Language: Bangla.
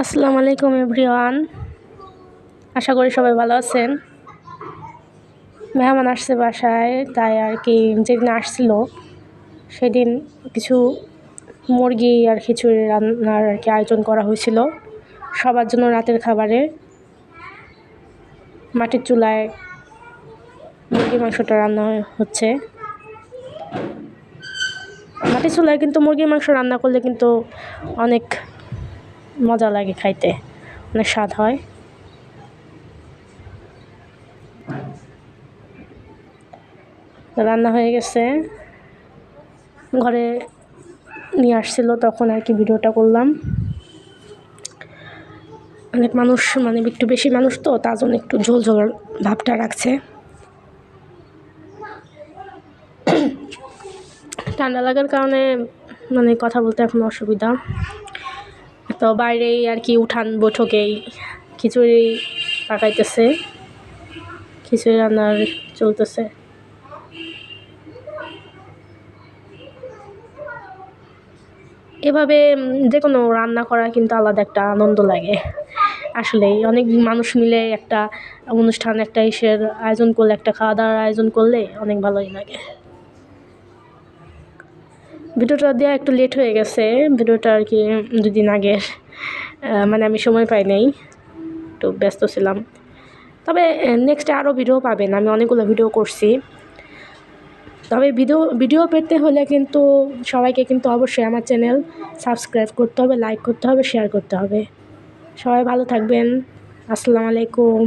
আসসালামু আলাইকুম এভরিওয়ান। আশা করি সবাই ভালো আছেন। মেহমান আসছে বাসায়, তাই আর কি যেদিন আসছিল সেদিন কিছু মুরগি আর খিচুড়ি রান্নার আর কি আয়োজন করা হয়েছিল সবার জন্য। রাতের খাবারে মাটির চুলায় মুরগি মাংসটা রান্না হচ্ছে। মাটির চুলায় কিন্তু মুরগির মাংস রান্না করলে কিন্তু অনেক মজা লাগে, খাইতে অনেক স্বাদ হয়। রান্না হয়ে গেছে, ঘরে নিয়ে আসছিল তখন আর কি ভিডিওটা করলাম। অনেক মানুষ, মানে একটু বেশি মানুষ তো, তার জন্য একটু ঝোল ঝোল ভাবটা রাখছে। ঠান্ডা লাগার কারণে মানে কথা বলতে এখন অসুবিধা। তো বাইরেই আর কি উঠান বৈঠকেই খিচুড়ি পাকাইতেছে, খিচুড়ি রান্নার চলতেছে। এভাবে যে কোনো রান্না করা কিন্তু আলাদা একটা আনন্দ লাগে। আসলেই অনেক মানুষ মিলে একটা অনুষ্ঠান, একটা ইসের আয়োজন করলে, একটা খাওয়া দাওয়ার আয়োজন করলে অনেক ভালোই লাগে। ভিডিওটা দেওয়া একটু লেট হয়ে গেছে, ভিডিওটা আর কি 2 দিন আগের, মানে আমি সময় পাই নাই, একটু ব্যস্ত ছিলাম। তবে নেক্সটে আরও ভিডিও পাবেন, আমি অনেকগুলো ভিডিও করছি। তবে ভিডিও পেতে হলে কিন্তু সবাইকে কিন্তু অবশ্যই আমার চ্যানেল সাবস্ক্রাইব করতে হবে, লাইক করতে হবে, শেয়ার করতে হবে। সবাই ভালো থাকবেন। আসসালামু আলাইকুম।